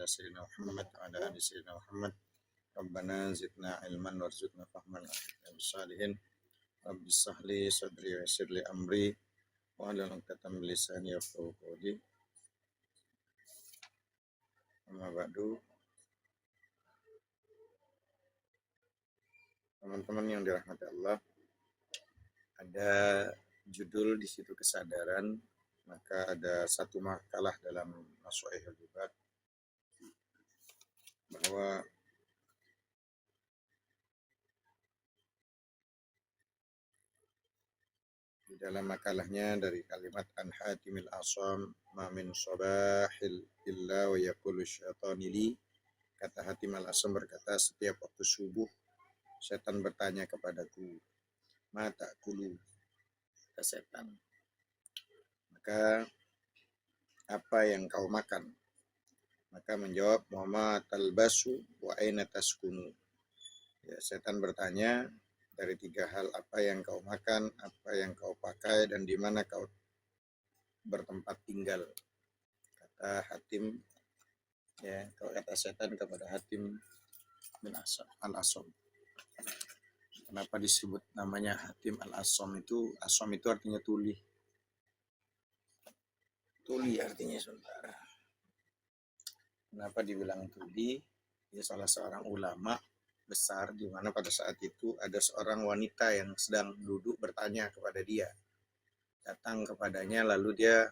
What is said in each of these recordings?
ala sayyidina Muhammad wa ala ali sayyidina Muhammad. Rabbana zidna ilman warzuqna fahman salihin. Rabbi sahli sadri wa yassir li amri wa hlul 'uqdatam min lisani yafqahu qawli. Amma ba'du. Teman-teman yang dirahmati Allah, ada judul di situ kesadaran, maka ada satu makalah dalam Nasuhaihul Ibad bahwa di dalam makalahnya dari kalimat An Hatimil Asam ma min sabahil illa wa yaqulu syaitani li, kata Hatim al-Asam berkata, setiap waktu subuh setan bertanya kepadaku, ma ta'kulu, kata setan, maka apa yang kau makan? Maka menjawab, Muhammad talbasu wa aina taskunu. Ya, setan bertanya dari tiga hal, apa yang kau makan, apa yang kau pakai, dan di mana kau bertempat tinggal. Kata Hatim, ya, kata setan kepada Hatim bin al-Asam. Kenapa disebut namanya Hatim al-Asam itu? Asam itu artinya tuli. Tuli artinya saudara. Kenapa dibilang tuli? Dia salah seorang ulama besar, di mana pada saat itu ada seorang wanita yang sedang duduk bertanya kepada dia. Datang kepadanya lalu dia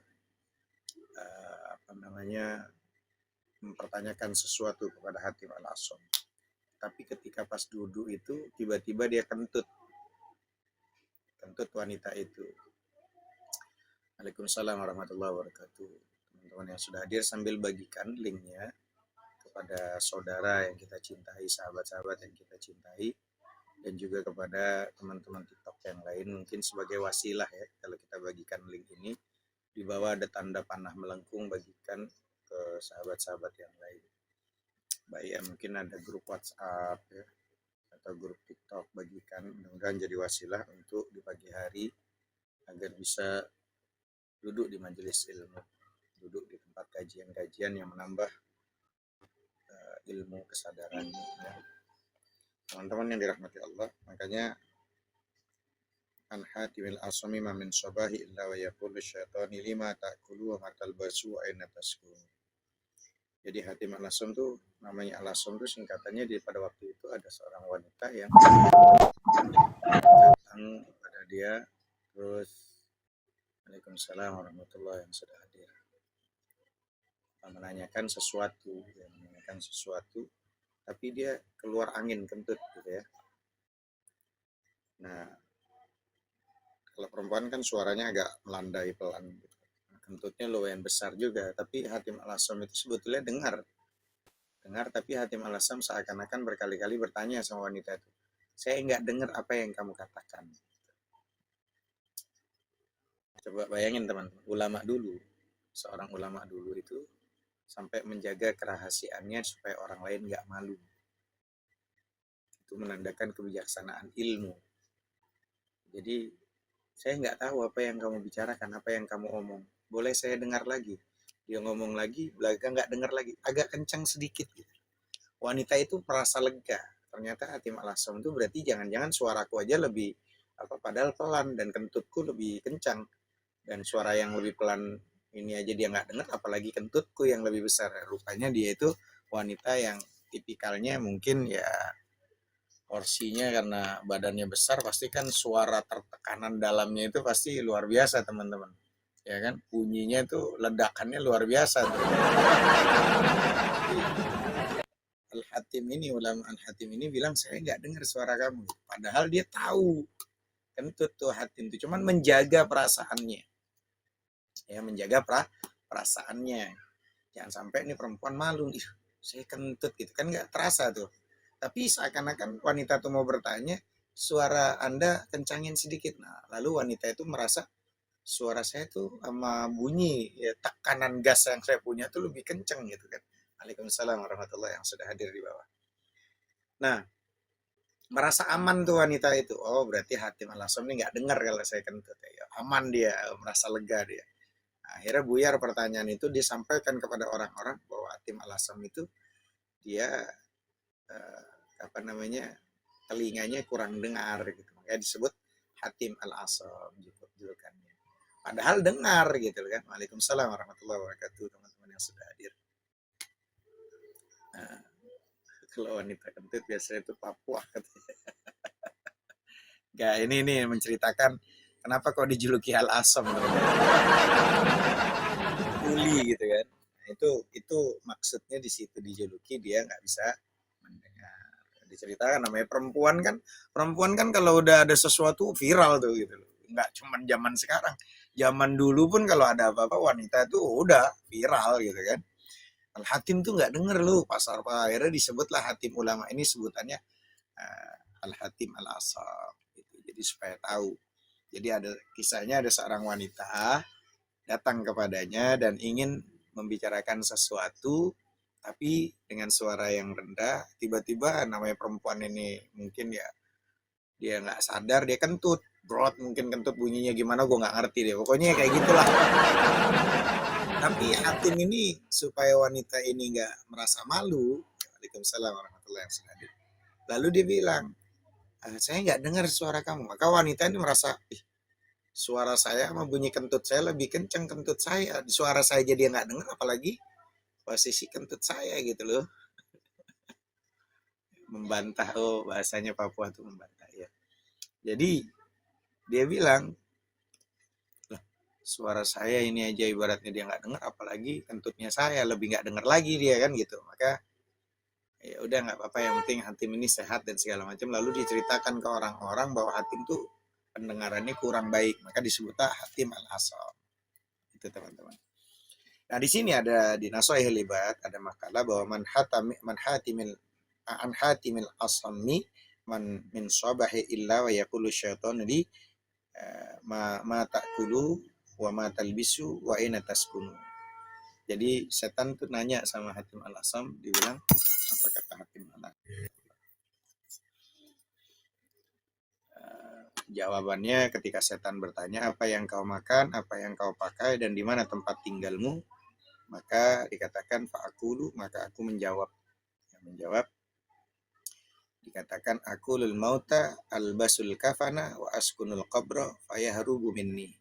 mempertanyakan sesuatu kepada Hatim al-Asam. Tapi ketika pas duduk itu tiba-tiba dia kentut wanita itu. Waalaikumsalam warahmatullahi wabarakatuh. Teman-teman yang sudah hadir, sambil bagikan linknya kepada saudara yang kita cintai, sahabat-sahabat yang kita cintai, dan juga kepada teman-teman TikTok yang lain, mungkin sebagai wasilah ya, kalau kita bagikan link ini, di bawah ada tanda panah melengkung, bagikan ke sahabat-sahabat yang lain. Baik ya, mungkin ada grup WhatsApp ya, atau grup TikTok, bagikan, mudah-mudahan jadi wasilah untuk di pagi hari agar bisa duduk di majelis ilmu, duduk di tempat kajian-kajian yang menambah ilmu kesadaran ya. Teman-teman yang dirahmati Allah, makanya An Hatimil Asami ma min sabahi illa wa yaqulu syaitani lima ta'kulu wa matalbasu wa aina taskun. Jadi Hatim al-Asam tuh, namanya al-Asam tuh singkatannya, di pada waktu itu ada seorang wanita yang datang kepada dia, terus Waalaikumsalam warahmatullahi yang sudah hadir, menanyakan sesuatu, tapi dia keluar angin, kentut gitu ya. Nah, kalau perempuan kan suaranya agak melandai pelan gitu. Kentutnya lumayan besar juga, tapi Hatim al-Asam itu sebetulnya dengar, tapi Hatim al-Asam seakan-akan berkali-kali bertanya sama wanita itu, saya enggak dengar apa yang kamu katakan. Coba bayangin teman-teman, seorang ulama dulu itu sampai menjaga kerahasiaannya supaya orang lain enggak malu. Itu menandakan kebijaksanaan ilmu. Jadi, saya enggak tahu apa yang kamu bicarakan, apa yang kamu omong. Boleh saya dengar lagi? Dia ngomong lagi, belakang nggak dengar lagi, agak kencang sedikit gitu. Wanita itu merasa lega. Ternyata Hatim al-Asam itu berarti jangan-jangan suaraku aja lebih padahal pelan, dan kentutku lebih kencang, dan suara yang lebih pelan ini aja dia nggak dengar, apalagi kentutku yang lebih besar. Rupanya dia itu wanita yang tipikalnya mungkin ya porsinya, karena badannya besar, pasti kan suara tertekanan dalamnya itu pasti luar biasa teman-teman. Ya kan, bunyinya tuh ledakannya luar biasa tuh. Al-Hatim ini, ulama Al-Hatim ini bilang, saya nggak dengar suara kamu, padahal dia tahu kentut tuh Hatim tuh, cuman menjaga perasaannya ya, perasaannya jangan sampai nih perempuan malu, saya kentut gitu kan, nggak terasa tuh, tapi seakan-akan wanita tuh mau bertanya, suara Anda kencangin sedikit. Nah, lalu wanita itu merasa suara saya tuh sama bunyi ya, tekanan gas yang saya punya tuh lebih kenceng gitu kan. Waalaikumsalam warahmatullahi yang sudah hadir di bawah. Nah, merasa aman tuh wanita itu. Oh, berarti Hatim al-Asam ini nggak dengar kalau saya kentut ya. Aman dia, merasa lega dia. Akhirnya buyar pertanyaan itu disampaikan kepada orang-orang bahwa Hatim Al-Asam itu dia eh, apa namanya telinganya kurang dengar gitu. Makanya disebut Hatim Al-Asam gitu julukannya. Padahal dengar gitu kan. Waalaikumsalam warahmatullahi wabarakatuh teman-teman yang sudah hadir. Nah, kalau wanita kentut biasanya itu Papua katanya. Gak, ini menceritakan kenapa kok dijuluki Al-Asam Uli gitu kan. Nah, itu maksudnya di situ dijuluki dia nggak bisa mendengar. Diceritakan namanya perempuan kan kalau udah ada sesuatu viral tuh gitu loh. Nggak cuman zaman sekarang. Zaman dulu pun kalau ada apa-apa wanita itu udah viral gitu kan. Al-Hatim tuh nggak denger lu pasar akhirnya disebutlah Hatim ulama ini sebutannya Al-Hatim Al-Asam gitu. Jadi supaya tahu. Jadi ada kisahnya ada seorang wanita datang kepadanya dan ingin membicarakan sesuatu tapi dengan suara yang rendah. Tiba-tiba namanya perempuan ini mungkin ya dia nggak sadar dia kentut brot, mungkin kentut bunyinya gimana gue nggak ngerti deh, pokoknya kayak gitulah. Tapi Hatim ini supaya wanita ini nggak merasa malu, Waalaikumsalam warahmatullahi wabarakatuh, lalu dia bilang, saya nggak dengar suara kamu. Maka wanita ini merasa, suara saya sama bunyi kentut saya lebih kenceng kentut saya, suara saya jadi nggak dengar apalagi posisi kentut saya gitu loh. Membantah, oh bahasanya Papua tuh membantah ya. Jadi dia bilang, suara saya ini aja ibaratnya dia nggak dengar apalagi kentutnya saya lebih nggak dengar lagi dia kan gitu. Maka ya udah nggak apa-apa, yang penting Hatim ini sehat dan segala macam. Lalu diceritakan ke orang-orang bahwa Hatim tuh pendengarannya kurang baik, maka disebutlah Hatim Al-Asam itu teman-teman. Nah di sini ada di Nasoih Libat ada makalah bahwa man hatimil an hatimil asami man min sabahi illa wa yaqulu syaitan di ma ta'kulu wa ma talbisu wa aina taskunu. Jadi setan tuh nanya sama Hatim Al-Asam, dibilang apa kata Hatim Al-Asam? Jawabannya ketika setan bertanya apa yang kau makan, apa yang kau pakai dan di mana tempat tinggalmu, maka dikatakan fa'akulu, maka aku menjawab. Menjawab dikatakan akulul mauta albasul kafana wa askunul qabra fayahrubu minni.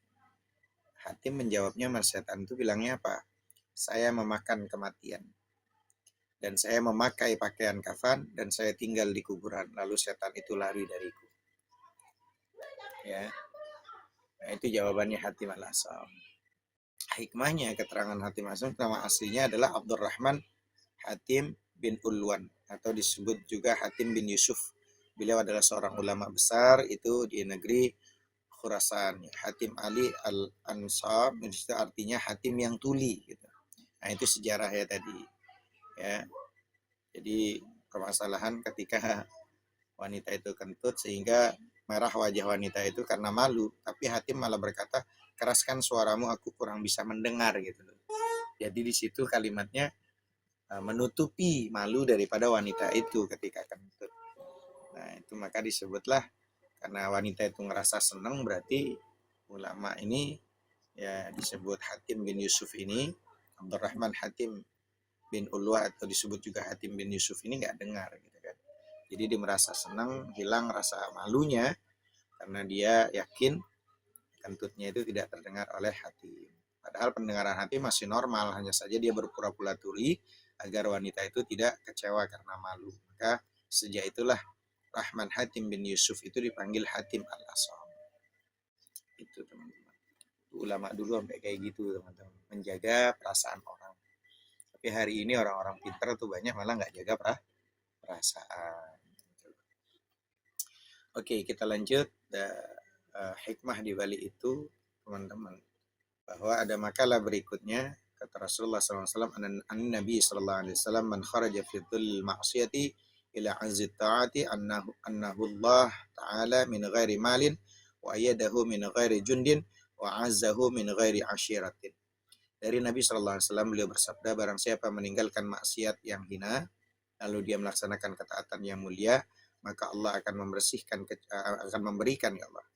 Hatim menjawabnya, mas setan itu bilangnya apa? Saya memakan kematian dan saya memakai pakaian kafan dan saya tinggal di kuburan, lalu setan itu lari dariku. Ya. Nah, itu jawabannya Hatim Al-Asam. Hikmahnya keterangan Hatim Al-Asam nama aslinya adalah Abdurrahman Hatim bin Ulwan atau disebut juga Hatim bin Yusuf. Beliau adalah seorang ulama besar itu di negeri Khurasan. Hatim Ali Al-Ansab itu artinya Hatim yang tuli gitu. Nah, itu sejarahnya tadi. Ya. Jadi permasalahan ketika wanita itu kentut sehingga merah wajah wanita itu karena malu, tapi Hatim malah berkata, keraskan suaramu, aku kurang bisa mendengar gitu. Jadi di situ kalimatnya menutupi malu daripada wanita itu ketika kentut. Nah itu maka disebutlah, karena wanita itu ngerasa senang, berarti ulama ini ya disebut Hatim bin Yusuf ini, Abdurrahman Hatim bin Ulwa atau disebut juga Hatim bin Yusuf ini nggak dengar gitu kan. Jadi dia merasa senang, hilang rasa malunya karena dia yakin kentutnya itu tidak terdengar oleh Hatim. Padahal pendengaran Hatim masih normal, hanya saja dia berpura-pura tuli agar wanita itu tidak kecewa karena malu. Maka sejak itulah Rahman Hatim bin Yusuf itu dipanggil Hatim Al-Asam. Itu teman-teman. Ulama dulu sampai kayak gitu teman-teman, menjaga perasaan orang. Tapi hari ini orang-orang pintar tuh banyak malah nggak jaga perasaan. Oke, kita lanjut. Hikmah di balik itu, teman-teman, bahwa ada makalah berikutnya kata Rasulullah SAW, Nabi SAW man kharaja fi dhil ma'siyati ila azzi ta'ati annahu Allah ta'ala min ghairi malin wa ayyadahu min ghairi jundin wa azzahu min ghairi ashiratin. Dari Nabi SAW beliau bersabda, barang siapa meninggalkan maksiat yang hina lalu dia melaksanakan ketaatan yang mulia, maka Allah akan membersihkan, akan memberikan ya Allah,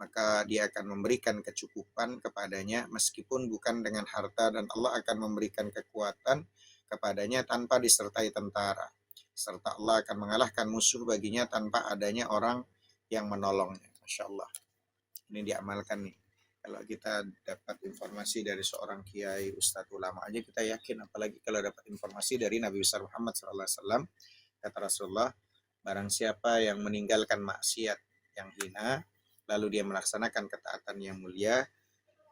maka dia akan memberikan kecukupan kepadanya meskipun bukan dengan harta, dan Allah akan memberikan kekuatan kepadanya tanpa disertai tentara, serta Allah akan mengalahkan musuh baginya tanpa adanya orang yang menolongnya. Masya Allah, ini diamalkan nih. Kalau kita dapat informasi dari seorang kiai, ustadz, ulama aja kita yakin, apalagi kalau dapat informasi dari Nabi besar Muhammad SAW. Kata Rasulullah, barang siapa yang meninggalkan maksiat yang hina, lalu dia melaksanakan ketaatan yang mulia,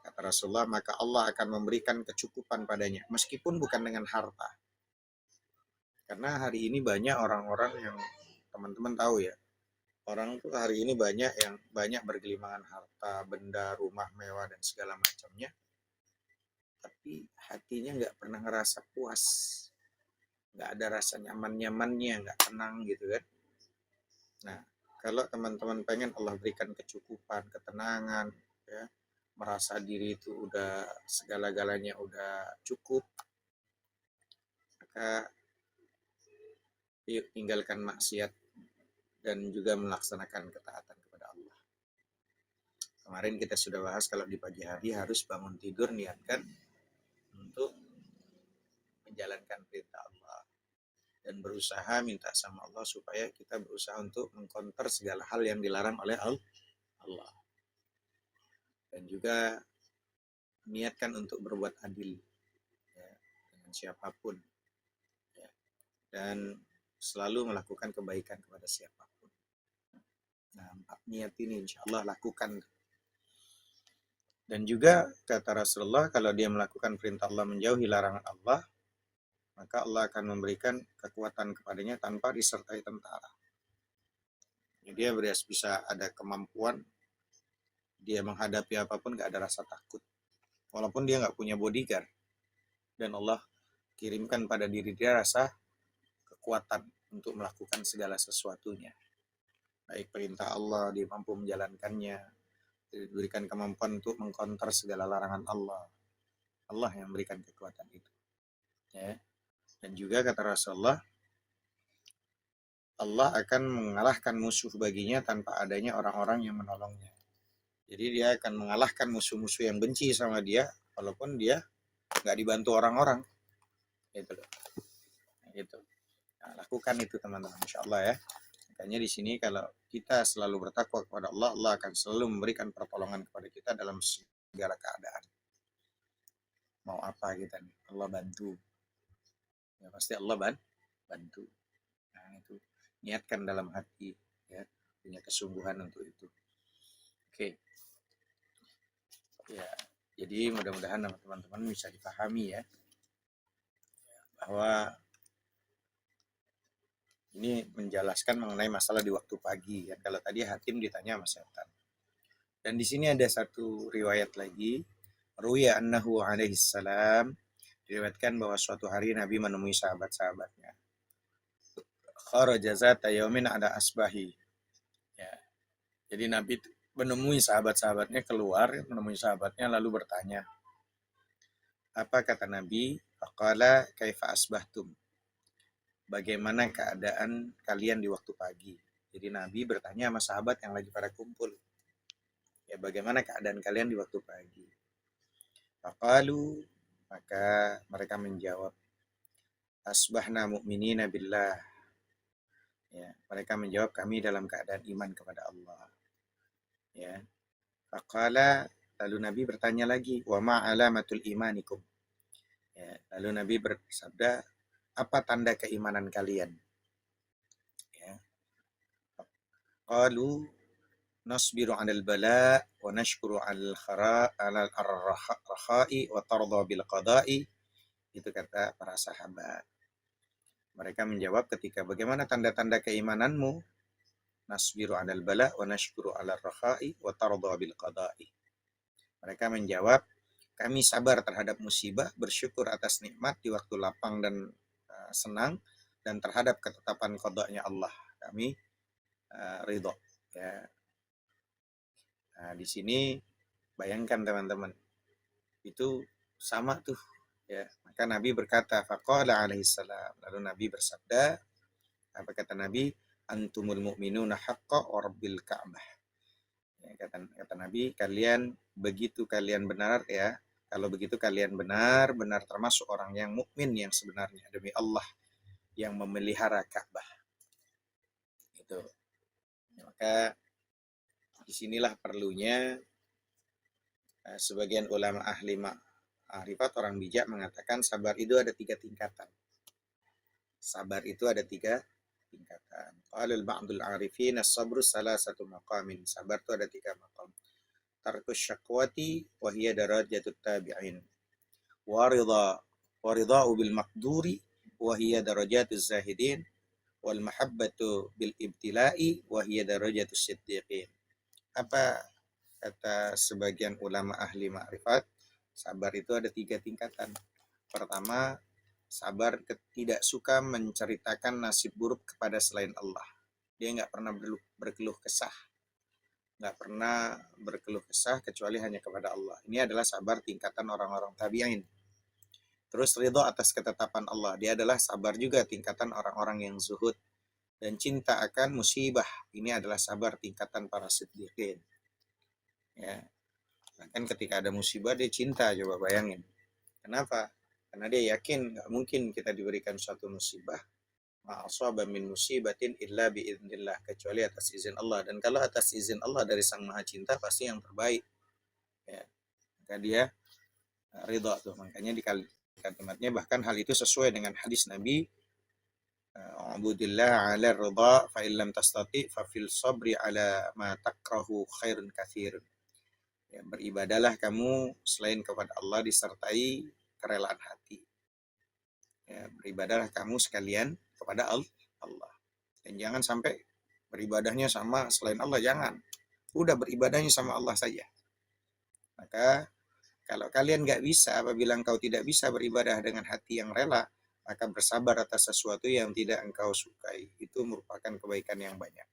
kata Rasulullah, maka Allah akan memberikan kecukupan padanya, meskipun bukan dengan harta. Karena hari ini banyak orang-orang yang teman-teman tahu ya, orang tuh hari ini banyak yang banyak bergelimangan harta, benda, rumah mewah dan segala macamnya, tapi hatinya nggak pernah ngerasa puas, nggak ada rasa nyaman-nyamannya, nggak tenang gitu kan. Nah, kalau teman-teman pengen Allah berikan kecukupan, ketenangan, ya, merasa diri itu udah segala-galanya udah cukup, maka yuk tinggalkan maksiat dan juga melaksanakan ketaatan kepada Allah. Kemarin kita sudah bahas kalau di pagi hari harus bangun tidur niatkan untuk menjalankan perintah Allah dan berusaha minta sama Allah supaya kita berusaha untuk mengkonter segala hal yang dilarang oleh Allah. Dan juga niatkan untuk berbuat adil ya, dengan siapapun ya, dan selalu melakukan kebaikan kepada siapapun. Nah, 4 niat ini insya Allah lakukan. Dan juga kata Rasulullah, kalau dia melakukan perintah Allah, menjauhi larangan Allah, maka Allah akan memberikan kekuatan kepadanya tanpa disertai tentara. Jadi dia bisa ada kemampuan, dia menghadapi apapun gak ada rasa takut. Walaupun dia gak punya bodyguard. Dan Allah kirimkan pada diri dia rasa kekuatan untuk melakukan segala sesuatunya. Baik perintah Allah, dia mampu menjalankannya, diberikan kemampuan untuk mengkonter segala larangan Allah. Allah yang memberikan kekuatan itu. Ya. Dan juga kata Rasulullah, Allah akan mengalahkan musuh baginya tanpa adanya orang-orang yang menolongnya. Jadi dia akan mengalahkan musuh-musuh yang benci sama dia, walaupun dia nggak dibantu orang-orang. Gitu loh. Gitu. Nah, lakukan itu teman-teman, insya Allah ya. Makanya di sini kalau kita selalu bertakwa kepada Allah, Allah akan selalu memberikan pertolongan kepada kita dalam segala keadaan. Mau apa kita nih, Allah bantu. Ya pasti Allah bantu. Nah itu, niatkan dalam hati, ya, punya kesungguhan untuk itu. Oke. Ya, jadi mudah-mudahan teman-teman bisa dipahami ya, bahwa ini menjelaskan mengenai masalah di waktu pagi ya. Kalau tadi hakim ditanya sama setan. Dan di sini ada satu riwayat lagi, ruya annahu alaihi salam, diriwayatkan bahwa suatu hari Nabi menemui sahabat-sahabatnya. Kharaja zata yaumin ala asbahi. Ya. Jadi Nabi menemui sahabat-sahabatnya, keluar menemui sahabatnya lalu bertanya. Apa kata Nabi? Faqala kaifa asbahtum? Bagaimana keadaan kalian di waktu pagi? Jadi Nabi bertanya sama sahabat yang lagi pada kumpul. Ya, bagaimana keadaan kalian di waktu pagi? Faqalu, maka mereka menjawab, asbahna mu'minina billah. Ya, mereka menjawab, kami dalam keadaan iman kepada Allah. Ya. Faqala, lalu Nabi bertanya lagi, wa ma alamatul imanikum? Ya, lalu Nabi bersabda, apa tanda keimanan kalian? Ya. Qalu nasbiru 'alal bala wa nashkuru 'alal rakhai wa tarda bil qada'i. Itu kata para sahabat. Mereka menjawab ketika, bagaimana tanda-tanda keimananmu? Nasbiru 'alal bala wa nashkuru 'alal rakhai wa tarda bil qada'i. Mereka menjawab, kami sabar terhadap musibah, bersyukur atas nikmat di waktu lapang dan senang, dan terhadap ketetapan qadanya Allah kami ridho. Ya. Nah, di sini bayangkan teman-teman, itu sama tuh ya. Maka Nabi berkata, faqala alaihi salam, lalu Nabi bersabda, apa kata Nabi? Antumul mu'minuna haqqa wa rabbil ka'bah. Ya, Kata Nabi, kalian begitu kalian benar ya, kalau begitu kalian benar-benar termasuk orang yang mukmin yang sebenarnya demi Allah yang memelihara Ka'bah. Itu. Maka disinilah perlunya sebagian ulama ahli ma'rifat orang bijak mengatakan sabar itu ada 3 tingkatan. Sabar itu ada 3 tingkatan. Qalul ba'dul arifin as-sabru salasatu maqamin. Sabar itu ada 3 maqam. Tarkus syakwati wa hiya darajatut tabi'in. Waridha'u bil maqduri wa hiya darajatuz zahidin. Wal mahabbatu bil ibtila'i wa hiya darajatus siddiqin. Apa kata sebagian ulama ahli ma'rifat? Sabar itu ada 3 tingkatan. Pertama, sabar tidak suka menceritakan nasib buruk kepada selain Allah. Dia nggak pernah berkeluh kesah. Nggak pernah berkeluh kesah kecuali hanya kepada Allah. Ini adalah sabar tingkatan orang-orang tabi'in. Terus ridho atas ketetapan Allah. Dia adalah sabar juga tingkatan orang-orang yang zuhud. Dan cinta akan musibah. Ini adalah sabar tingkatan para siddiqin. Ya. Bahkan ketika ada musibah dia cinta, coba bayangin. Kenapa? Karena dia yakin nggak mungkin kita diberikan suatu musibah ma'asaba min musibatin illa biiznillah, kecuali atas izin Allah. Dan kalau atas izin Allah dari Sang Maha Cinta pasti yang terbaik. Ya. Maka dia ridha tuh. Makanya di kalimatnya bahkan hal itu sesuai dengan hadis Nabi, "Ubudillah 'ala ridha fa illam tastati fa fil sabri 'ala ma takrahu khairun katsir." Ya, beribadahlah kamu selain kepada Allah disertai kerelaan hati. Ya, beribadahlah kamu sekalian kepada Allah. Dan jangan sampai beribadahnya sama selain Allah, jangan. Udah beribadahnya sama Allah saja. Maka kalau kalian nggak bisa, apabila engkau tidak bisa beribadah dengan hati yang rela, maka bersabar atas sesuatu yang tidak engkau sukai. Itu merupakan kebaikan yang banyak.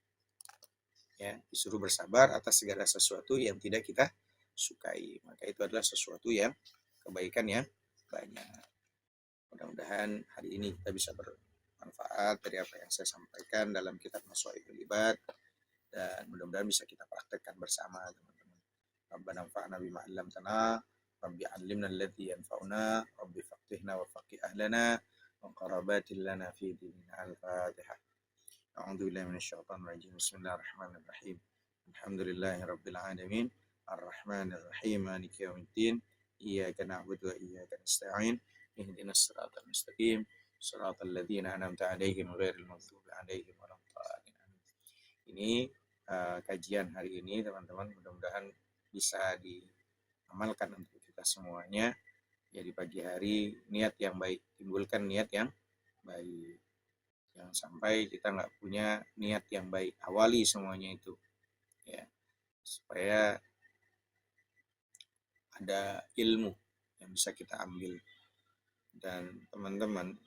Ya, disuruh bersabar atas segala sesuatu yang tidak kita sukai. Maka itu adalah sesuatu yang kebaikan yang banyak. Mudah-mudahan hari ini kita bisa bermanfaat dari apa yang saya sampaikan dalam kitab Maswaibul Ibad, dan mudah-mudahan bisa kita praktekkan bersama teman-teman. Rabbana anfa'na bima 'allamtana, Rabbi 'allimna alladzi yanfa'una, Rabbi faqihna wa faqih ahlana wa qarabatil lana fi dinina. Al-Fatihah. A'udzu billahi minasyaitonir rajim. Bismillahirrahmanirrahim. Alhamdulillahi rabbil alamin. Ar-Rahmanir Rahim. Maliki yaumiddin. Iyyaka na'budu wa iyyaka nasta'in. Ihdinas siratal mustaqim. Siratal ladzina an'amta 'alaihim ghairil maghdubi 'alaihim waladdallin. Ini kajian hari ini teman-teman, mudah-mudahan bisa diamalkan untuk kita semuanya. Ya, di pagi hari niat yang baik, timbulkan niat yang baik. Jangan sampai kita nggak punya niat yang baik. Awali semuanya itu, ya, supaya ada ilmu yang bisa kita ambil. Dan teman-teman,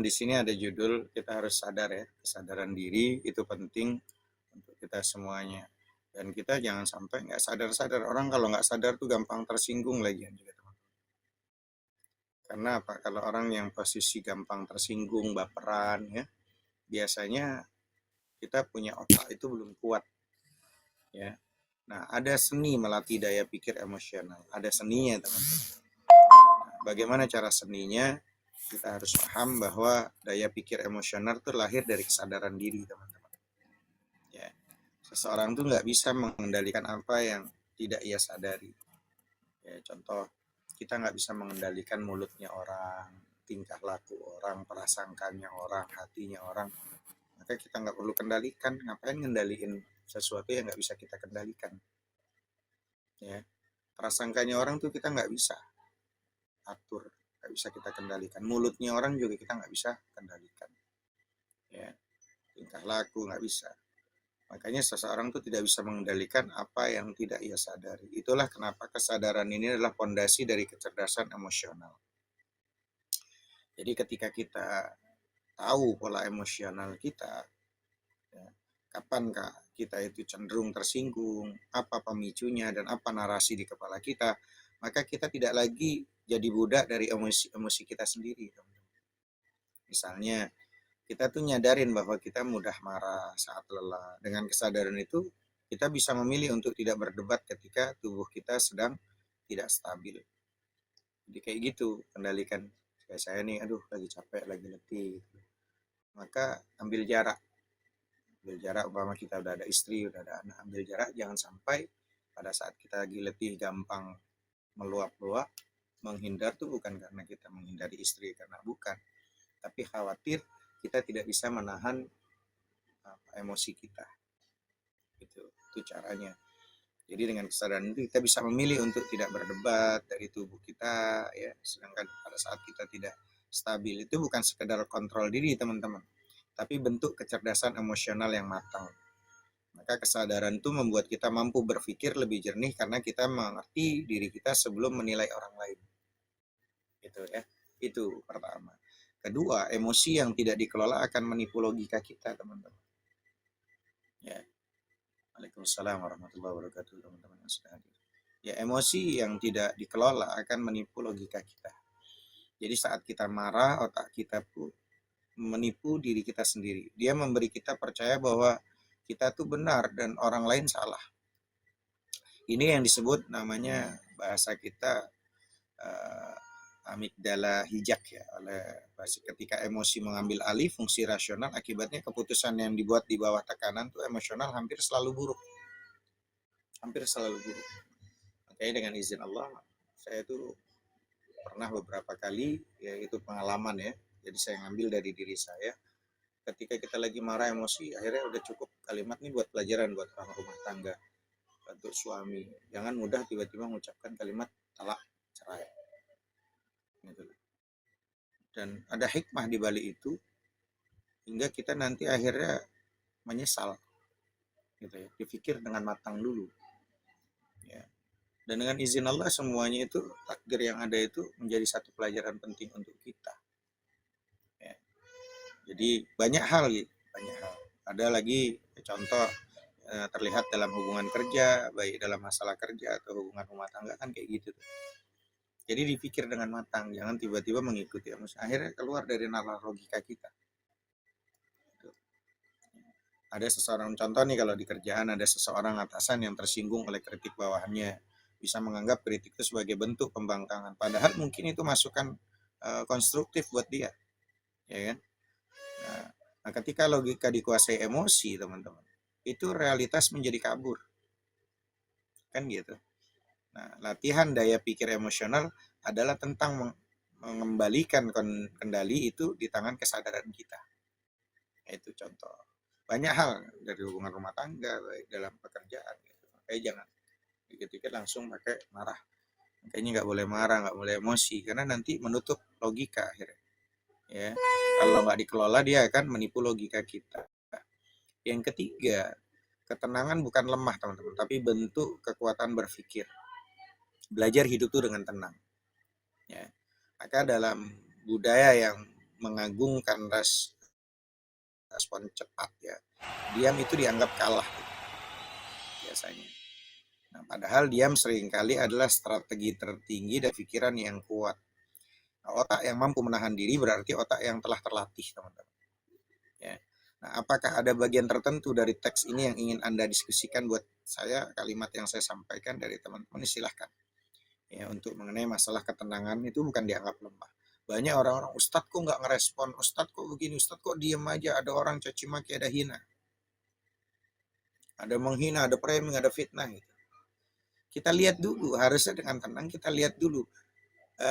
di sini ada judul, kita harus sadar ya, kesadaran diri itu penting untuk kita semuanya. Dan kita jangan sampai nggak sadar-sadar. Orang kalau nggak sadar tuh gampang tersinggung lagi juga teman. Karena apa? Kalau orang yang posisi gampang tersinggung, baperan ya, biasanya kita punya otak itu belum kuat ya. Nah, ada seni melatih daya pikir emosional. Ada seninya teman-teman. Bagaimana cara seninya? Kita harus paham bahwa daya pikir emosional itu lahir dari kesadaran diri teman-teman. Ya, seseorang tuh nggak bisa mengendalikan apa yang tidak ia sadari. Ya, contoh, kita nggak bisa mengendalikan mulutnya orang, tingkah laku orang, prasangkanya orang, hatinya orang. Maka kita nggak perlu kendalikan. Ngapain ngendaliin sesuatu yang nggak bisa kita kendalikan? Ya, prasangkanya orang tuh kita nggak bisa atur, nggak bisa kita kendalikan. Mulutnya orang juga kita nggak bisa kendalikan. Ya, tingkah laku nggak bisa. Makanya seseorang tuh tidak bisa mengendalikan apa yang tidak ia sadari. Itulah kenapa kesadaran ini adalah fondasi dari kecerdasan emosional. Jadi ketika kita tahu pola emosional kita, ya, kapankah kita itu cenderung tersinggung, apa pemicunya dan apa narasi di kepala kita, maka kita tidak lagi jadi budak dari emosi kita sendiri. Misalnya kita tuh nyadarin bahwa kita mudah marah saat lelah. Dengan kesadaran itu, kita bisa memilih untuk tidak berdebat ketika tubuh kita sedang tidak stabil. Jadi kayak gitu, kendalikan. Kayak saya nih, aduh lagi capek, lagi letih. Maka ambil jarak. Ambil jarak, umpama kita udah ada istri, udah ada anak. Ambil jarak, jangan sampai pada saat kita lagi letih gampang meluap-luap. Menghindar tuh bukan karena kita menghindari istri, karena bukan. Tapi khawatir kita tidak bisa menahan emosi kita. Itu caranya. Jadi dengan kesadaran itu kita bisa memilih untuk tidak berdebat dari tubuh kita, ya. Sedangkan pada saat kita tidak stabil itu bukan sekedar kontrol diri teman-teman, tapi bentuk kecerdasan emosional yang matang. Maka kesadaran itu membuat kita mampu berpikir lebih jernih karena kita mengerti diri kita sebelum menilai orang lain. Itu ya. Itu pertama. Kedua, emosi yang tidak dikelola akan menipu logika kita, teman-teman. Ya. Waalaikumsalam warahmatullahi wabarakatuh, teman-teman yang sudah hadir. Ya, emosi yang tidak dikelola akan menipu logika kita. Jadi saat kita marah, otak kita pun menipu diri kita sendiri. Dia memberi kita percaya bahwa kita tuh benar dan orang lain salah. Ini yang disebut namanya bahasa kita amigdala hijak ya, oleh ketika emosi mengambil alih fungsi rasional, akibatnya keputusan yang dibuat di bawah tekanan tuh emosional hampir selalu buruk. Hampir selalu buruk. Makanya dengan izin Allah, saya tuh pernah beberapa kali, ya itu pengalaman ya, jadi saya ngambil dari diri saya. Ketika kita lagi marah emosi, akhirnya udah cukup kalimat nih buat pelajaran buat orang rumah tangga, untuk suami. Jangan mudah tiba-tiba mengucapkan kalimat talak, cerai. Gitu. Dan ada hikmah di balik itu, hingga kita nanti akhirnya menyesal. Gitu ya, dipikir dengan matang dulu. Ya. Dan dengan izin Allah semuanya itu, takdir yang ada itu menjadi satu pelajaran penting untuk kita. Ya. Jadi banyak hal gitu, banyak hal. Ada lagi contoh terlihat dalam hubungan kerja, baik dalam masalah kerja atau hubungan rumah tangga kan kayak gitu. Jadi dipikir dengan matang, jangan tiba-tiba mengikuti emosi. Akhirnya keluar dari nalar logika kita. Ada seseorang, contoh nih kalau di kerjaan ada seseorang atasan yang tersinggung oleh kritik bawahannya, bisa menganggap kritik itu sebagai bentuk pembangkangan. Padahal mungkin itu masukan konstruktif buat dia, ya kan? Nah, ketika logika dikuasai emosi, teman-teman, itu realitas menjadi kabur, kan gitu. Nah, latihan daya pikir emosional adalah tentang mengembalikan kendali itu di tangan kesadaran kita. Itu contoh. Banyak hal dari hubungan rumah tangga, baik dalam pekerjaan. Gitu. Makanya jangan dikit-dikit langsung pakai marah. Makanya nggak boleh marah, nggak boleh emosi, karena nanti menutup logika akhirnya. Ya, kalau nggak dikelola dia akan menipu logika kita. Yang ketiga, ketenangan bukan lemah teman-teman, tapi bentuk kekuatan berpikir. Belajar hidup itu dengan tenang. Ya. Maka dalam budaya yang mengagungkan respon cepat ya, diam itu dianggap kalah biasanya. Nah, padahal diam seringkali adalah strategi tertinggi dan pikiran yang kuat. Nah, otak yang mampu menahan diri berarti otak yang telah terlatih, teman-teman. Ya. Nah, apakah ada bagian tertentu dari teks ini yang ingin Anda diskusikan buat saya? Kalimat yang saya sampaikan dari teman-teman, silahkan. Ya, untuk mengenai masalah ketenangan itu bukan dianggap lemah. Banyak orang-orang, Ustadz kok nggak ngerespon, Ustadz kok begini, Ustadz kok diem aja, ada orang caci maki, ada hina. Ada menghina, ada framing, ada fitnah gitu. Kita lihat dulu, harusnya dengan tenang kita lihat dulu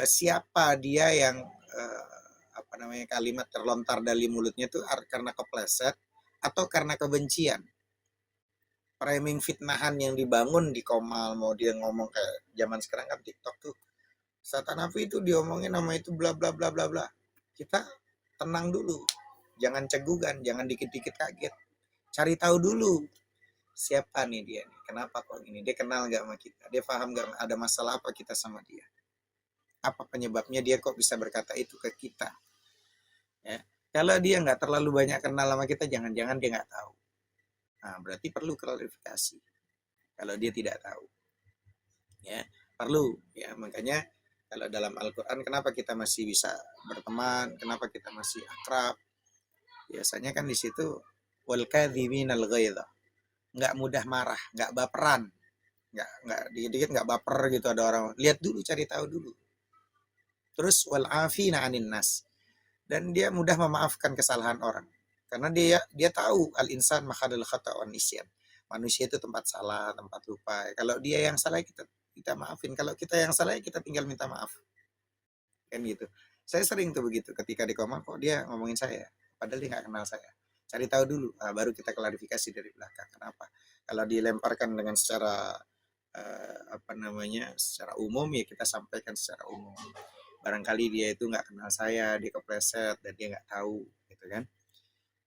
siapa dia yang kalimat terlontar dari mulutnya itu karena kepleset atau karena kebencian. Framing fitnahan yang dibangun di Komal, mau dia ngomong kayak zaman sekarang kan TikTok tuh, Satanapi itu diomongin nama itu bla bla bla bla bla. Kita tenang dulu, jangan cegugan, jangan dikit-dikit kaget, cari tahu dulu siapa nih dia nih, kenapa kok ini, dia kenal nggak sama kita, dia paham nggak ada masalah apa kita sama dia, apa penyebabnya dia kok bisa berkata itu ke kita, ya. Kalau dia nggak terlalu banyak kenal sama kita, jangan-jangan dia nggak tahu. Nah, berarti perlu klarifikasi kalau dia tidak tahu, ya. Perlu, ya. Makanya kalau dalam Al-Quran kenapa kita masih bisa berteman, kenapa kita masih akrab, biasanya kan di situ wal kadhiminal ghaidha, nggak mudah marah, nggak baperan, nggak dikit-dikit nggak baper gitu, ada orang lihat dulu, cari tahu dulu. Terus wal afina anin nas, dan dia mudah memaafkan kesalahan orang karena dia tahu al insan mahadul khata wan nisyan, manusia itu tempat salah, tempat lupa. Kalau dia yang salah, kita maafin, kalau kita yang salah kita tinggal minta maaf, kan gitu. Saya sering tuh begitu, ketika di koma kok dia ngomongin saya padahal dia nggak kenal saya, cari tahu dulu, baru kita klarifikasi dari belakang. Kenapa? Kalau dilemparkan dengan secara apa namanya, secara umum, ya kita sampaikan secara umum. Barangkali dia itu nggak kenal saya, dia kepleset dan dia nggak tahu, gitu kan.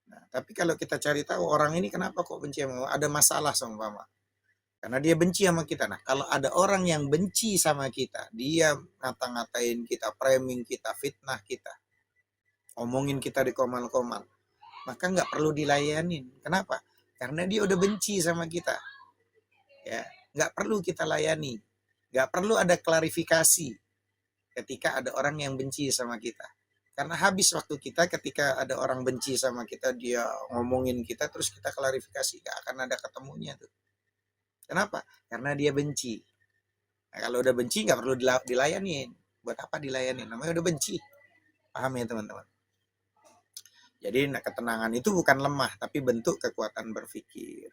Nah, tapi kalau kita cari tahu orang ini kenapa kok benci sama, ada masalah sama mama, karena dia benci sama kita. Nah, kalau ada orang yang benci sama kita, dia ngata-ngatain kita, framing kita, fitnah kita, omongin kita di komal-komal, maka nggak perlu dilayanin. Kenapa? Karena dia udah benci sama kita, ya. Nggak perlu kita layani, nggak perlu ada klarifikasi ketika ada orang yang benci sama kita. Karena habis waktu kita ketika ada orang benci sama kita, dia ngomongin kita, terus kita klarifikasi, gak akan ada ketemunya tuh. Kenapa? Karena dia benci. Nah, kalau udah benci gak perlu dilayanin. Buat apa dilayanin? Namanya udah benci. Paham ya teman-teman? Jadi ketenangan itu bukan lemah, tapi bentuk kekuatan berpikir.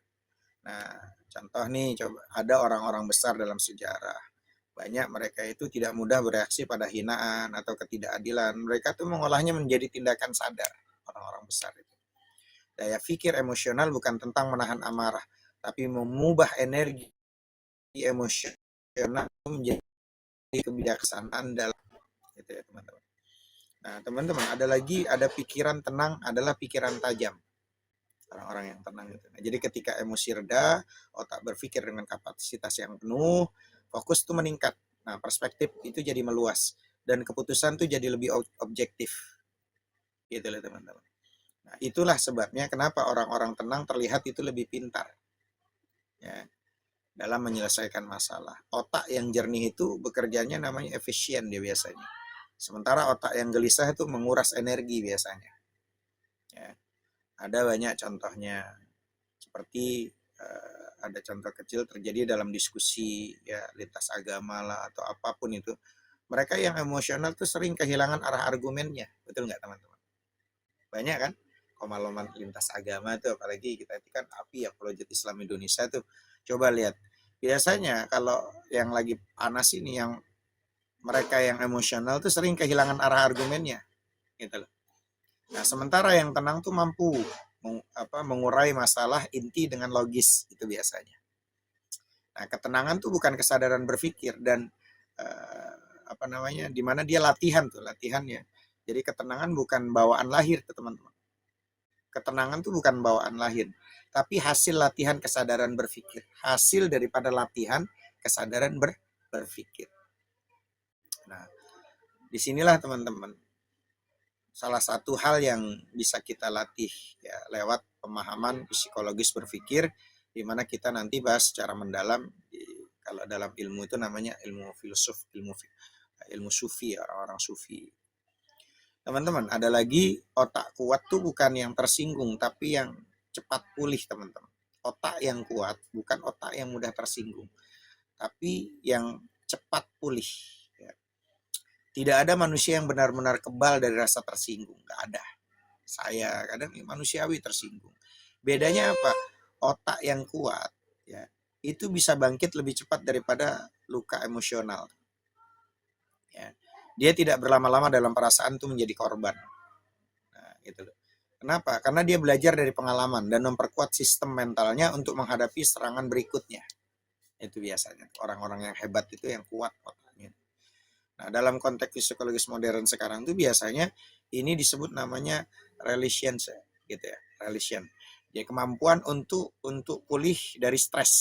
Nah, contoh nih, coba ada orang-orang besar dalam sejarah. Banyak mereka itu tidak mudah bereaksi pada hinaan atau ketidakadilan. Mereka tuh mengolahnya menjadi tindakan sadar, orang-orang besar itu. Daya pikir emosional bukan tentang menahan amarah, tapi mengubah energi emosional menjadi kebijaksanaan dalam, gitu ya teman-teman. Nah, teman-teman, ada pikiran tenang adalah pikiran tajam. Orang-orang yang tenang gitu. Nah, jadi ketika emosi reda, otak berpikir dengan kapasitas yang penuh, fokus tuh meningkat. Nah, perspektif itu jadi meluas dan keputusan tuh jadi lebih objektif. Gitu loh teman-teman. Nah, itulah sebabnya kenapa orang-orang tenang terlihat itu lebih pintar, ya, dalam menyelesaikan masalah. Otak yang jernih itu bekerjanya namanya efisien dia biasanya. Sementara otak yang gelisah itu menguras energi biasanya. Ya. Ada banyak contohnya, seperti ada contoh kecil terjadi dalam diskusi, ya, lintas agama lah atau apapun itu. Mereka yang emosional tuh sering kehilangan arah argumennya, betul nggak teman-teman? Banyak kan komaloman lintas agama tuh, apalagi kita itu kan API ya, Project Islam Indonesia tuh. Coba lihat, biasanya kalau yang lagi panas ini, yang mereka yang emosional tuh sering kehilangan arah argumennya, gitu loh. Nah, sementara yang tenang tuh mampu mengurai masalah inti dengan logis, itu biasanya. Nah, ketenangan tuh bukan kesadaran berpikir dan apa namanya, di mana dia latihan tuh, latihannya. Jadi ketenangan bukan bawaan lahir tuh teman-teman. Ketenangan tuh bukan bawaan lahir, tapi hasil latihan kesadaran berpikir, hasil daripada latihan kesadaran berpikir. Nah, disinilah teman-teman salah satu hal yang bisa kita latih, ya, lewat pemahaman psikologis berpikir, di mana kita nanti bahas secara mendalam. Kalau dalam ilmu itu namanya ilmu filsuf, ilmu sufi, orang-orang sufi. Teman-teman, ada lagi, otak kuat tuh bukan yang tersinggung, tapi yang cepat pulih, teman-teman. Otak yang kuat bukan otak yang mudah tersinggung, tapi yang cepat pulih. Ya. Tidak ada manusia yang benar-benar kebal dari rasa tersinggung, nggak ada. Saya kadang manusiawi tersinggung. Bedanya apa? Otak yang kuat, ya, itu bisa bangkit lebih cepat daripada luka emosional. Ya. Dia tidak berlama-lama dalam perasaan itu menjadi korban. Nah, gitu loh. Kenapa? Karena dia belajar dari pengalaman dan memperkuat sistem mentalnya untuk menghadapi serangan berikutnya. Itu biasanya orang-orang yang hebat itu yang kuat otaknya. Nah, dalam konteks psikologis modern sekarang itu biasanya ini disebut namanya relation, gitu ya, relation. Ya, kemampuan untuk pulih dari stres.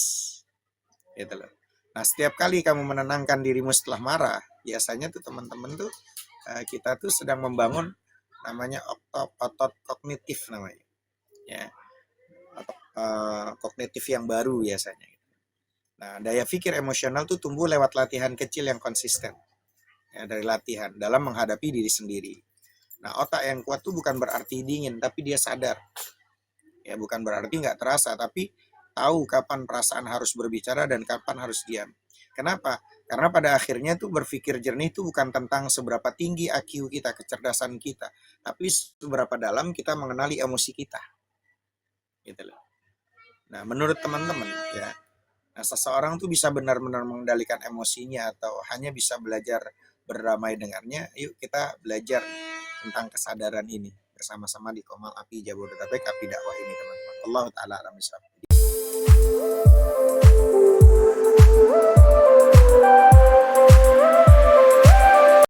Gitu loh. Nah, setiap kali kamu menenangkan dirimu setelah marah, biasanya tuh teman-teman tuh kita tuh sedang membangun namanya otot kognitif namanya. Ya, otot kognitif yang baru biasanya. Nah, daya pikir emosional tuh tumbuh lewat latihan kecil yang konsisten. Ya, dari latihan dalam menghadapi diri sendiri. Nah, otak yang kuat tuh bukan berarti dingin, tapi dia sadar. Ya, bukan berarti nggak terasa, tapi tahu kapan perasaan harus berbicara dan kapan harus diam. Kenapa? Karena pada akhirnya tuh berpikir jernih itu bukan tentang seberapa tinggi IQ kita, kecerdasan kita, tapi seberapa dalam kita mengenali emosi kita. Gitu loh. Nah, menurut teman-teman ya, nah, seseorang tuh bisa benar-benar mengendalikan emosinya atau hanya bisa belajar berdamai dengannya. Yuk kita belajar tentang kesadaran ini bersama-sama di Komal Api Jabodetabek Api Dakwah ini, teman-teman. Allah taala alam.